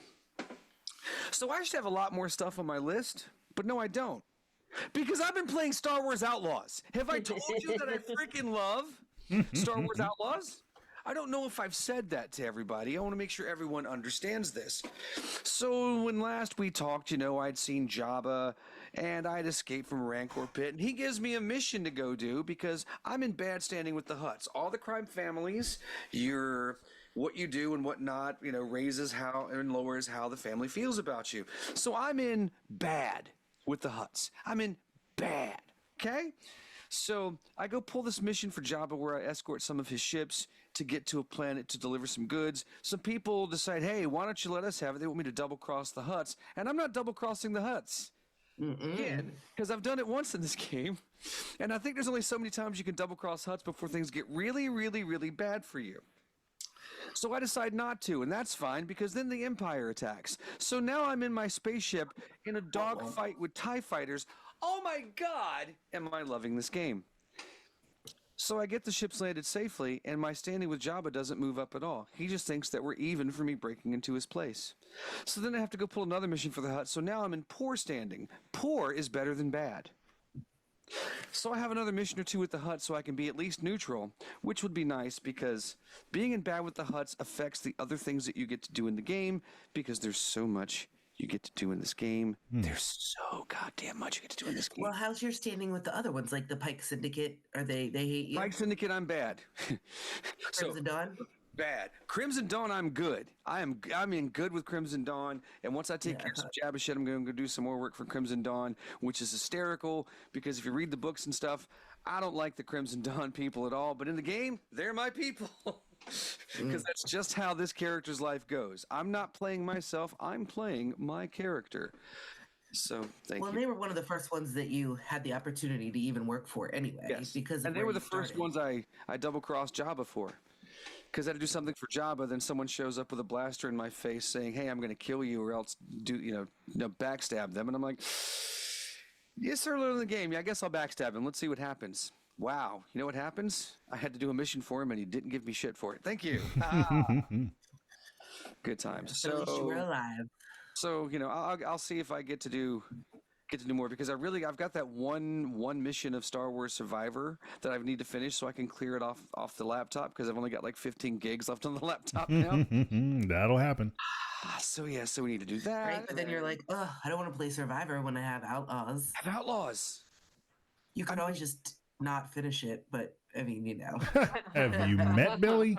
So I should have a lot more stuff on my list, but no, I don't. Because I've been playing Star Wars Outlaws. Have I told you that I freaking love Star Wars Outlaws? I don't know if I've said that to everybody. I want to make sure everyone understands this. So when last we talked, you know, I'd seen Jabba and I'd escaped from a Rancor pit, and he gives me a mission to go do because I'm in bad standing with the Hutts. All the crime families, what you do and what not, you know, raises how and lowers how the family feels about you. So I'm in bad with the Hutts. I'm in bad, okay? So I go pull this mission for Jabba where I escort some of his ships to get to a planet to deliver some goods. Some people decide, hey, why don't you let us have it? They want me to double cross the Hutts. And I'm not double crossing the Hutts. Again, because I've done it once in this game. And I think there's only so many times you can double cross Hutts before things get really, really, really bad for you. So I decide not to, and that's fine because then the Empire attacks. So now I'm in my spaceship in a dogfight with TIE fighters. Oh my God, am I loving this game? So I get the ships landed safely, and my standing with Jabba doesn't move up at all. He just thinks that we're even for me breaking into his place. So then I have to go pull another mission for the Hutt, so now I'm in poor standing. Poor is better than bad. So I have another mission or two with the Hutt so I can be at least neutral, which would be nice because being in bad with the Hutts affects the other things that you get to do in the game because there's so much you get to do in this game. There's so goddamn much you get to do in this game. Well, how's your standing with the other ones, like the Pike Syndicate? Are they hate you? Pike Syndicate, I'm bad. Crimson Dawn? bad. Crimson Dawn, I'm good. I'm in good with Crimson Dawn. And once I take care of some Jabba shit, I'm going to go do some more work for Crimson Dawn, which is hysterical because if you read the books and stuff, I don't like the Crimson Dawn people at all. But in the game, they're my people. Because that's just how this character's life goes. I'm not playing myself. I'm playing my character. So thank you. Well, they were one of the first ones that you had the opportunity to even work for anyway. Yes. Because and they were the first ones I double-crossed Jabba for. Because I had to do something for Jabba, then someone shows up with a blaster in my face saying, hey, I'm going to kill you or else backstab them. And I'm like, yes, earlier in the game, yeah, I guess I'll backstab him. Let's see what happens. Wow. You know what happens? I had to do a mission for him and he didn't give me shit for it. Thank you. Good times. So at least you were alive. So, I'll see if I get to do more because I've got that one mission of Star Wars Survivor that I need to finish so I can clear it off the laptop because I've only got like 15 gigs left on the laptop now. That'll happen. So we need to do that. Right, but then you're like, oh, I don't want to play Survivor when I have Outlaws. You could always just not finish it, but I mean, Have you met Billy?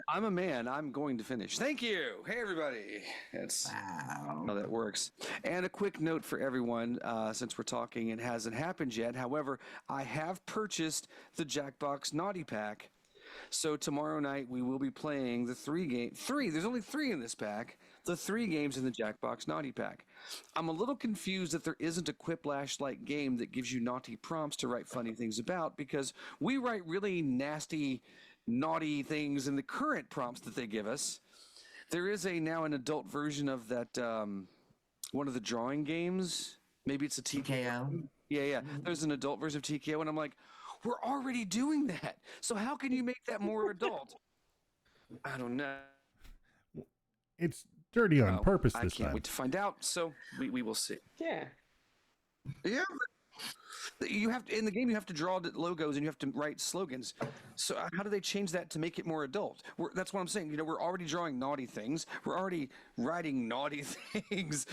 I'm a man. I'm going to finish. Thank you. Hey, everybody. That's how that works. And a quick note for everyone, since we're talking, it hasn't happened yet. However, I have purchased the Jackbox Naughty Pack. So tomorrow night we will be playing the there's only 3 in this pack, the 3 games in the Jackbox Naughty Pack. I'm a little confused that there isn't a Quiplash-like game that gives you naughty prompts to write funny things about because we write really nasty, naughty things in the current prompts that they give us. There is now an adult version of that, one of the drawing games. Maybe it's a TKO. Yeah. There's an adult version of TKO, and I'm like, we're already doing that. So how can you make that more adult? I don't know. It's dirty on purpose this time. I can't wait to find out. So we will see. Yeah. Yeah. You have to, in the game, you have to draw logos and you have to write slogans. So how do they change that to make it more adult? That's what I'm saying. We're already drawing naughty things. We're already writing naughty things.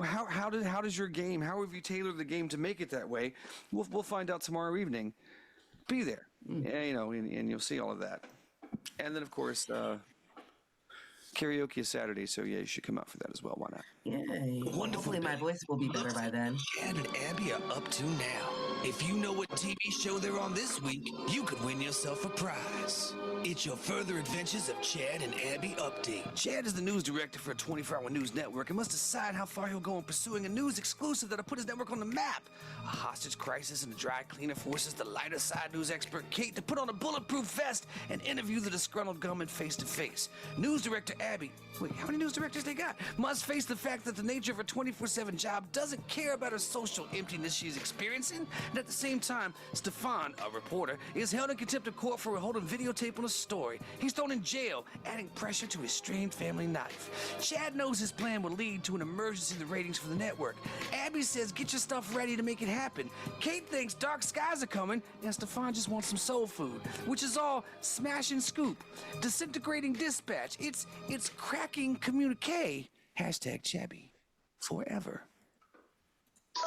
How does your game? How have you tailored the game to make it that way? We'll find out tomorrow evening. Be there, and you'll see all of that. And then of course. Karaoke is Saturday, so yeah, you should come out for that as well. Why not? Yay. Hopefully my voice will be better by then. Chad and Abby are up to now. If you know what TV show they're on this week, you could win yourself a prize. It's your further adventures of Chad and Abby update. Chad is the news director for a 24-hour news network and must decide how far he'll go in pursuing a news exclusive that'll put his network on the map. A hostage crisis and a dry cleaner forces the lighter side news expert Kate to put on a bulletproof vest and interview the disgruntled gunman face to face. News director Abby, wait, how many news directors they got? Must face the fact that the nature of her 24/7 job doesn't care about her social emptiness she's experiencing. And at the same time, Stefan, a reporter, is held in contempt of court for holding videotape on a story. He's thrown in jail, adding pressure to his strained family life. Chad knows his plan will lead to an emergency in the ratings for the network. Abby says, get your stuff ready to make it happen. Kate thinks dark skies are coming, and Stefan just wants some soul food, which is all smash and scoop. Disintegrating dispatch. It's cracking communique. Hashtag Chabby. Forever.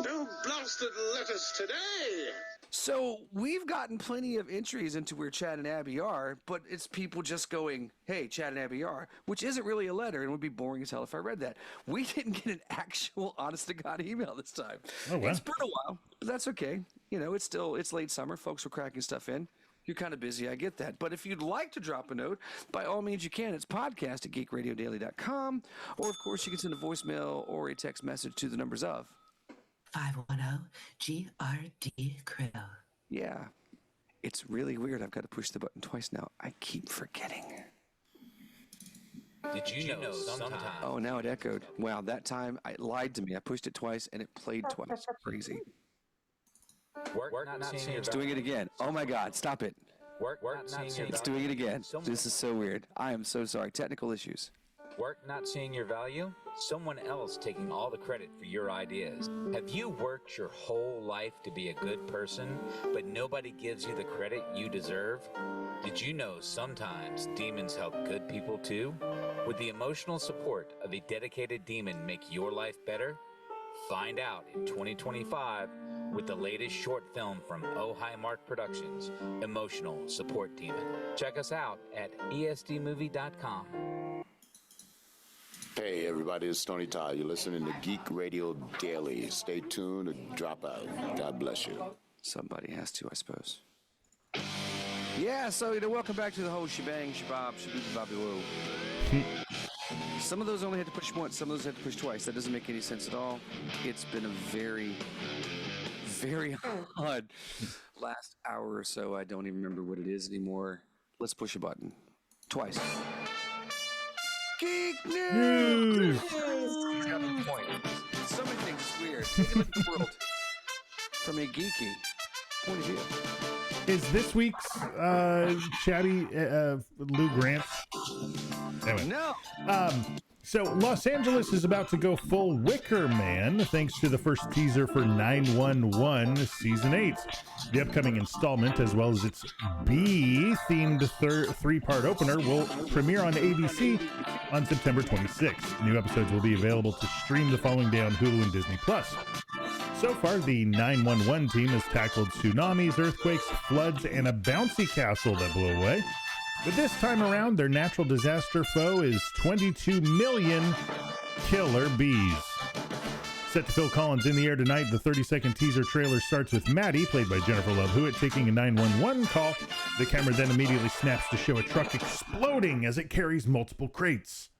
No blasted letters today! So we've gotten plenty of entries into where Chad and Abby are, but it's people just going, hey, Chad and Abby are, which isn't really a letter and would be boring as hell if I read that. We didn't get an actual honest-to-God email this time. Oh, wow. It's been a while, but that's okay. It's late summer. Folks are cracking stuff in. You're kind of busy, I get that. But if you'd like to drop a note, by all means you can. It's podcast@geekradiodaily.com. Or, of course, you can send a voicemail or a text message to the numbers of 510 GRD Crew. Yeah. It's really weird. I've got to push the button twice now. I keep forgetting. Did you know sometimes? Oh, now it echoed. Wow, that time it lied to me. I pushed it twice and it played twice. Crazy. It's doing it again. Oh my God, stop it. It's doing it again. This is so weird. I am so sorry. Technical issues. Work not seeing your value? Someone else taking all the credit for your ideas. Have you worked your whole life to be a good person, but nobody gives you the credit you deserve? Did you know sometimes demons help good people too? Would the emotional support of a dedicated demon make your life better? Find out in 2025 with the latest short film from Oh Hi Mark Productions, Emotional Support Demon. Check us out at esdmovie.com. Hey everybody, it's Tony Todd. You're listening to Geek Radio Daily. Stay tuned and drop out. God bless you. Somebody has to, I suppose. Yeah, so welcome back to the whole shebang, shabab, shaboobie bobby woo. Some of those only had to push once, some of those had to push twice. That doesn't make any sense at all. It's been a very, very odd last hour or so. I don't even remember what it is anymore. Let's push a button. Twice. Geek News! He's got a point. So many things weird. Take a look at the world from a geeky point of view. Is this week's chatty Lou Grant? Anyway. No. So Los Angeles is about to go full Wicker Man thanks to the first teaser for 911 Season 8. The upcoming installment, as well as its bee-themed three-part opener, will premiere on ABC on September 26th. New episodes will be available to stream the following day on Hulu and Disney+. So far, the 911 team has tackled tsunamis, earthquakes, floods, and a bouncy castle that blew away. But this time around, their natural disaster foe is 22 million killer bees. Set to Phil Collins in the air tonight, the 30-second teaser trailer starts with Maddie, played by Jennifer Love Hewitt, taking a 911 call. The camera then immediately snaps to show a truck exploding as it carries multiple crates.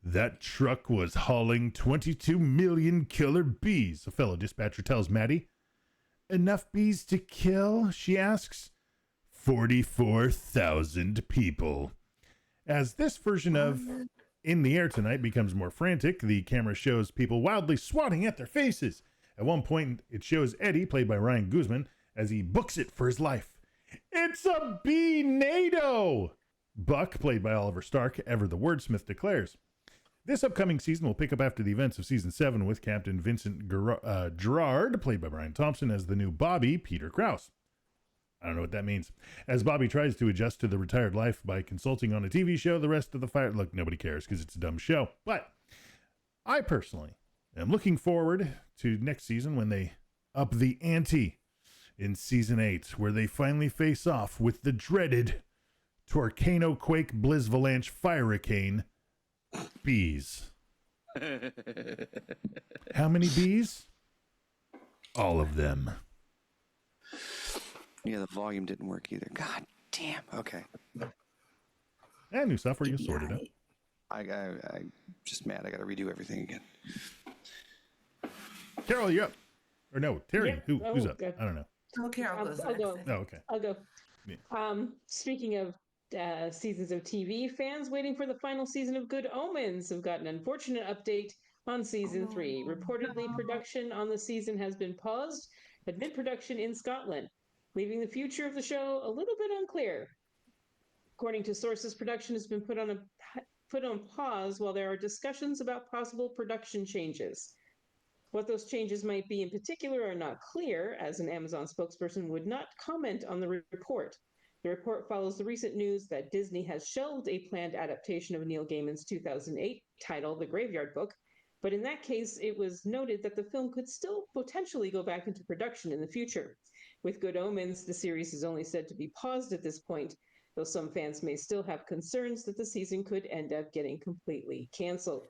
That truck was hauling 22 million killer bees, a fellow dispatcher tells Maddie. Enough bees to kill? She asks. 44,000 people. As this version of In the Air Tonight becomes more frantic, the camera shows people wildly swatting at their faces. At one point, it shows Eddie, played by Ryan Guzman, as he books it for his life. It's a bee-nado! Buck, played by Oliver Stark, ever the wordsmith, declares. This upcoming season will pick up after the events of Season 7 with Captain Vincent Gerard, played by Brian Thompson, as the new Bobby, Peter Krause. I don't know what that means. As Bobby tries to adjust to the retired life by consulting on a TV show, the rest of the fire... Look, nobody cares because it's a dumb show. But I personally am looking forward to next season when they up the ante in Season 8, where they finally face off with the dreaded Torcano Quake Blizzvalanche Firehurricane bees. How many bees? All of them. Yeah, the volume didn't work either. God damn. Okay. And new software, you sorted out. I just mad. I got to redo everything again. Carol, you're up. Or no, Terry. Yeah. Who's up? Good. I don't know. Oh, Carol goes I'll go. Oh, okay. I'll go. Yeah. Speaking of seasons of TV, fans waiting for the final season of Good Omens have got an unfortunate update on Season 3. Reportedly, production on the season has been paused at mid-production in Scotland, leaving the future of the show a little bit unclear. According to sources, production has been put on pause while there are discussions about possible production changes. What those changes might be in particular are not clear, as an Amazon spokesperson would not comment on the report. The report follows the recent news that Disney has shelved a planned adaptation of Neil Gaiman's 2008 title, The Graveyard Book, but in that case, it was noted that the film could still potentially go back into production in the future. With Good Omens, the series is only said to be paused at this point, though some fans may still have concerns that the season could end up getting completely canceled.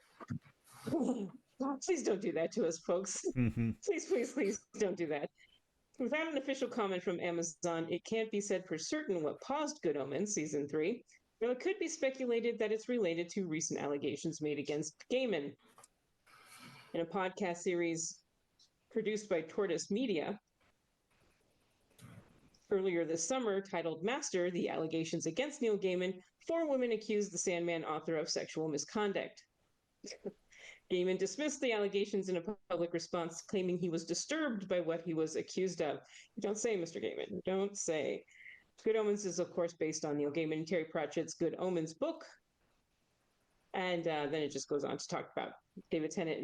Please don't do that to us, folks. Please don't do that. Without an official comment from Amazon, it can't be said for certain what paused Good Omens Season 3, though it could be speculated that it's related to recent allegations made against Gaiman. In a podcast series produced by Tortoise Media, earlier this summer, titled Master, The Allegations Against Neil Gaiman, 4 women accused the Sandman author of sexual misconduct. Gaiman dismissed the allegations in a public response, claiming he was disturbed by what he was accused of. Don't say, Mr. Gaiman, don't say. Good Omens is, of course, based on Neil Gaiman and Terry Pratchett's Good Omens book. And then it just goes on to talk about David Tennant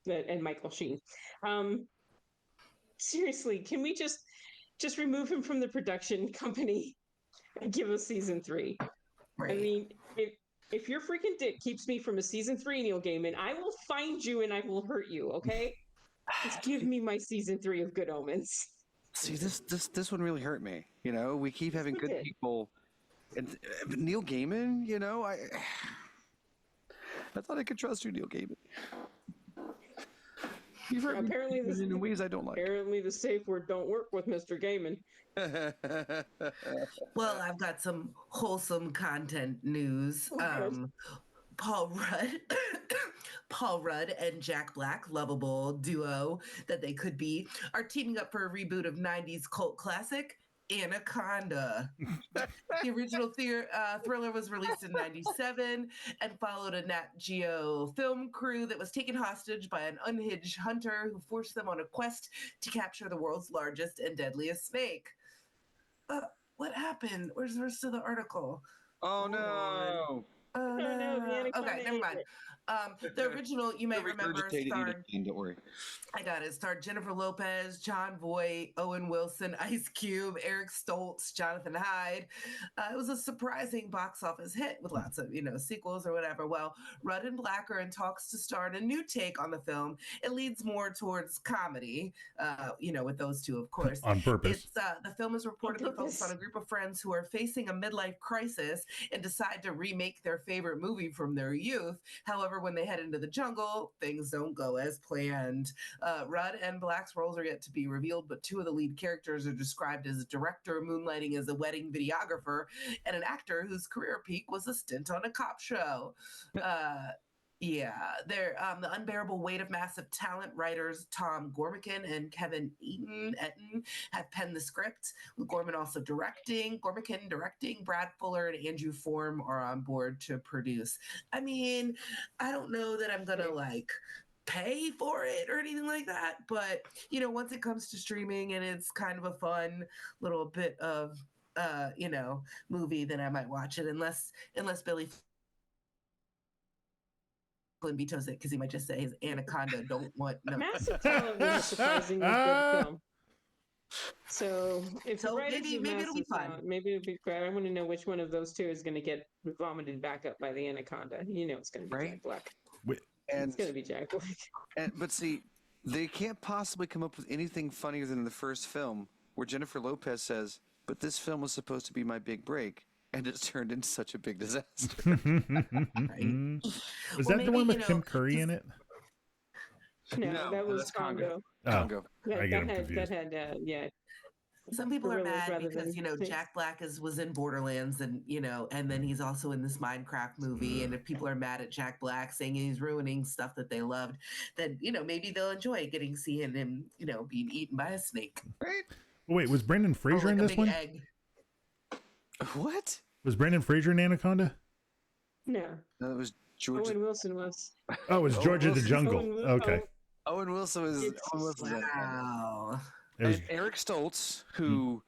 and Michael Sheen. Seriously, can we just remove him from the production company and give us Season 3? Right. I mean, if your freaking dick keeps me from a season 3 Neil Gaiman, I will find you and I will hurt you. Okay, just give me my season 3 of Good Omens. See, this one really hurt me. You know, we keep having good people, and Neil Gaiman. You know, I thought I could trust you, Neil Gaiman. You've hurt apparently me in ways I don't like. Apparently, the safe word don't work with Mr. Gaiman. Well, I've got some wholesome content news. Paul Rudd, Paul Rudd and Jack Black, lovable duo that they could be, are teaming up for a reboot of 90s cult classic Anaconda. The original thriller was released in 97 and followed a Nat Geo film crew that was taken hostage by an unhinged hunter who forced them on a quest to capture the world's largest and deadliest snake. What happened? Where's the rest of the article? Oh no. Oh no. Okay, never mind. The original, you may remember, starred. Don't worry. I got it. Starred Jennifer Lopez, John Voight, Owen Wilson, Ice Cube, Eric Stoltz, Jonathan Hyde. It was a surprising box office hit with lots of, sequels or whatever. Well, Rudd and Black are in talks to star in a new take on the film. It leads more towards comedy, with those two, of course. On purpose. The film is reportedly focused on a group of friends who are facing a midlife crisis and decide to remake their favorite movie from their youth. However, when they head into the jungle, things don't go as planned. Rudd and Black's roles are yet to be revealed, but two of the lead characters are described as a director moonlighting as a wedding videographer and an actor whose career peak was a stint on a cop show. They're the unbearable weight of massive talent. Writers Tom Gormican and Kevin Eaton have penned the script, with Gorman also directing. Gormican directing, Brad Fuller and Andrew Form are on board to produce. I mean, I don't know that I'm gonna pay for it or anything like that, but once it comes to streaming and it's kind of a fun little bit of movie, then I might watch it, unless Billy vetoes it, because he might just say his Anaconda don't want no. Massive Talent was a surprisingly good film. So maybe it'll be fun. Maybe it'll be great. I want to know which one of those two is going to get vomited back up by the Anaconda. It's going to be Jack Black. It's going to be Jack Black. But see, they can't possibly come up with anything funnier than the first film, where Jennifer Lopez says, "But this film was supposed to be my big break, and it's turned into such a big disaster." Was that the one with Tim Curry in it? No, that was Congo. Congo. I get them confused. That had. Some people are mad because Jack Black was in Borderlands, and and then he's also in this Minecraft movie. And if people are mad at Jack Black saying he's ruining stuff that they loved, then maybe they'll enjoy seeing him being eaten by a snake. Right? Wait, was Brendan Fraser in this one? Egg. What? Was Brendan Fraser in Anaconda? No, it was George. Owen Wilson was. Oh, it was George of the Jungle. Okay. Owen Wilson was. Wow. Eric Stoltz, who,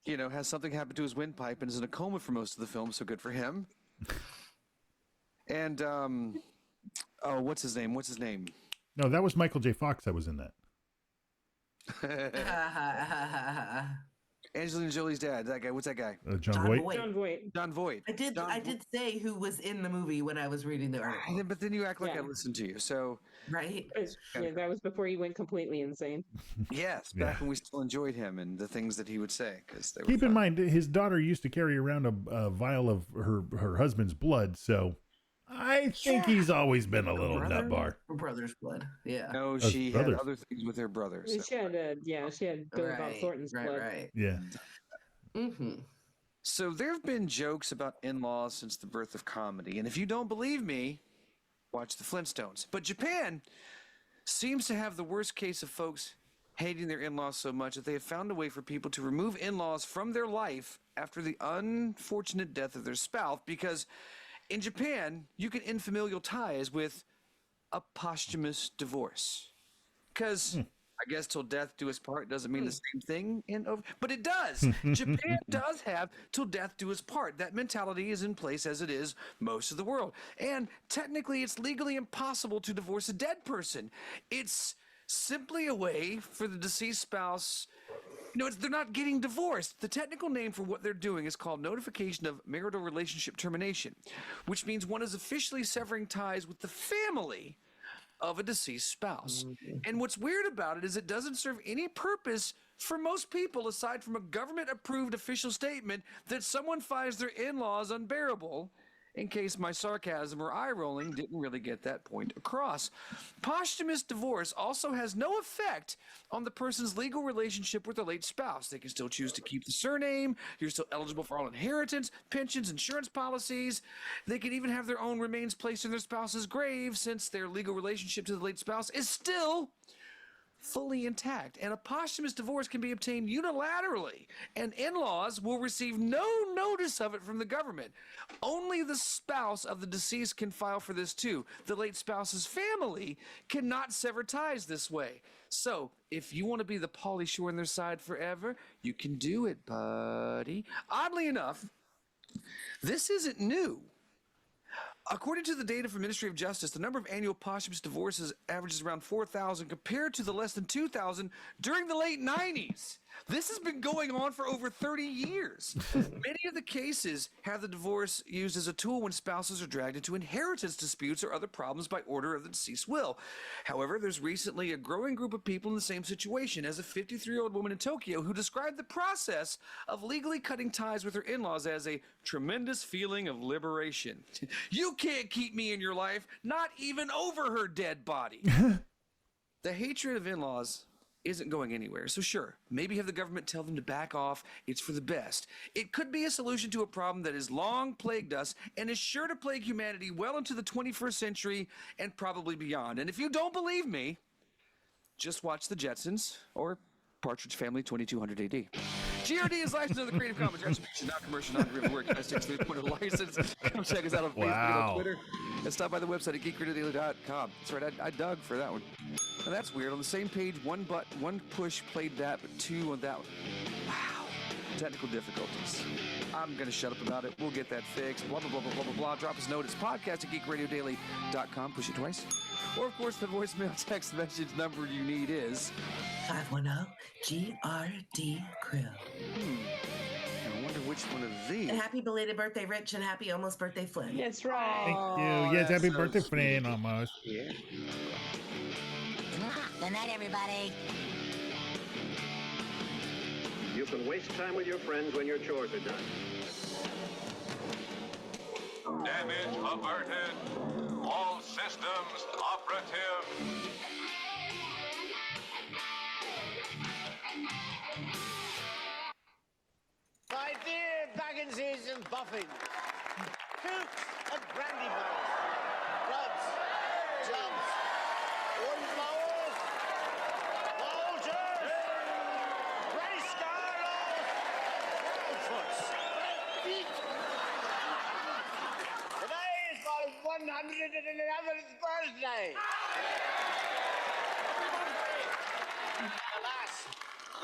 has something happen to his windpipe and is in a coma for most of the film, so good for him. And, what's his name? No, that was Michael J. Fox that was in that. Angelina Jolie's dad. That guy. What's that guy? John Voight. John Voight. I did say who was in the movie when I was reading the article. But then you act like I listened to you. So right. That was before he went completely insane. Yes, back when we still enjoyed him and the things that he would say. Keep in mind, his daughter used to carry around a vial of her husband's blood, so I think he's always been a little nut bar. Her brother's blood. Yeah. No, she had other things with her brother. So. She had Bill Bob Thornton's blood. Right. Yeah. Mm-hmm. So there have been jokes about in-laws since the birth of comedy, and if you don't believe me, watch the Flintstones. But Japan seems to have the worst case of folks hating their in-laws so much that they have found a way for people to remove in-laws from their life after the unfortunate death of their spouse, because in Japan, you can end familial ties with a posthumous divorce. Because I guess till death do us part doesn't mean the same thing, but it does. Japan does have till death do us part. That mentality is in place as it is most of the world. And technically, it's legally impossible to divorce a dead person. It's simply a way for the deceased spouse. They're not getting divorced. The technical name for what they're doing is called notification of marital relationship termination, which means one is officially severing ties with the family of a deceased spouse. And what's weird about it is it doesn't serve any purpose for most people aside from a government-approved official statement that someone finds their in-laws unbearable, in case my sarcasm or eye-rolling didn't really get that point across. Posthumous divorce also has no effect on the person's legal relationship with their late spouse. They can still choose to keep the surname. You're still eligible for all inheritance, pensions, insurance policies. They can even have their own remains placed in their spouse's grave, since their legal relationship to the late spouse is still fully intact. And a posthumous divorce can be obtained unilaterally, and in-laws will receive no notice of it from the government. Only the spouse of the deceased can file for this too. The late spouse's family cannot sever ties this way. So if you want to be the Pauly Shore on their side forever, you can do it, buddy. Oddly enough, this isn't new. According to the data from Ministry of Justice, the number of annual posthumous divorces averages around 4,000 compared to the less than 2,000 during the late 90s. This has been going on for over 30 years. Many of the cases have the divorce used as a tool when spouses are dragged into inheritance disputes or other problems by order of the deceased will. However, there's recently a growing group of people in the same situation, as a 53-year-old woman in Tokyo who described the process of legally cutting ties with her in-laws as a tremendous feeling of liberation. You can't keep me in your life, not even over her dead body. The hatred of in-laws isn't going anywhere. So sure, maybe have the government tell them to back off. It's for the best. It could be a solution to a problem that has long plagued us and is sure to plague humanity well into the 21st century and probably beyond. And if you don't believe me, just watch The Jetsons or Partridge Family 2200 AD. GRD is licensed under the Creative Commons attribution, not commercial, non-derivative work. United States 3.0 license. Come check us out on Facebook and on Twitter. And stop by the website at geekradiodaily.com. That's right, I dug for that one. Now that's weird. On the same page, one push played that, but two on that one. Wow. Technical difficulties. I'm going to shut up about it. We'll get that fixed. Blah, blah, blah, blah, blah, blah, blah. Drop us a note. It's podcast at geekradiodaily.com. Push it twice. Or, of course, the voicemail text message number you need is 510-GRD Crew. I wonder which one of these. And happy belated birthday, Rich, and happy almost birthday, Flynn. That's right. Thank you. Yes, happy birthday, Flynn, almost. Yeah. Good night, everybody. You can waste time with your friends when your chores are done. Damage averted. All systems operative. My dear Bagginses and Buffins, Cooks and Brandy Bowls, Clubs, Jumps, Windblowers, Bulgers, Race Scarlows, Foots, Feet. Today is my 111th birthday. Alas,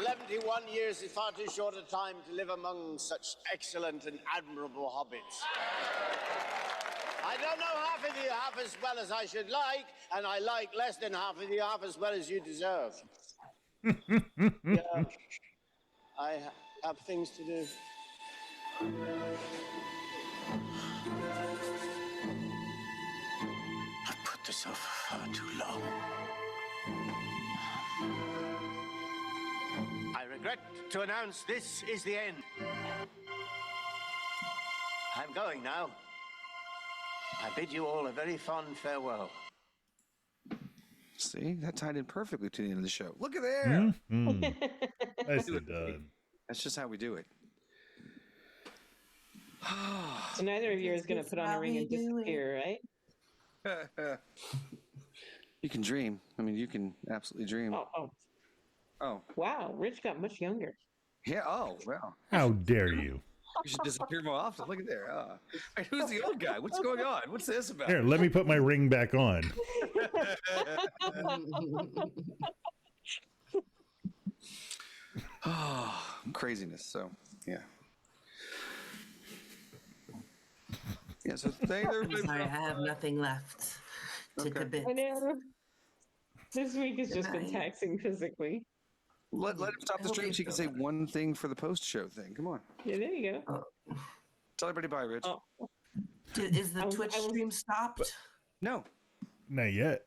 71 years is far too short a time to live among such excellent and admirable hobbits. I don't know half of you half as well as I should like, and I like less than half of you half as well as you deserve. Yeah, I have things to do. I've put this off for far too long. I regret to announce this is the end. I'm going now. I bid you all a very fond farewell. See, that tied in perfectly to the end of the show. Look at there. Nicely done. That's just how we do it. So neither of you is going to put on a ring and disappear, right? You can dream. I mean, you can absolutely dream. Oh. Wow, Rich got much younger. Yeah. Oh, wow. How dare you? You should disappear more often. Look at there. Hey, who's the old guy? What's going on? What's this about? Here, let me put my ring back on. Craziness. So, yeah. Yeah, so thank I'm sorry, I have nothing left to commit. This week has Good just been night. taxing physically. Let him stop the stream so you can say one thing for the post-show thing. Come on. Yeah, there you go. Tell everybody bye, Rich. Oh. Is the Twitch stream stopped? No. Not yet.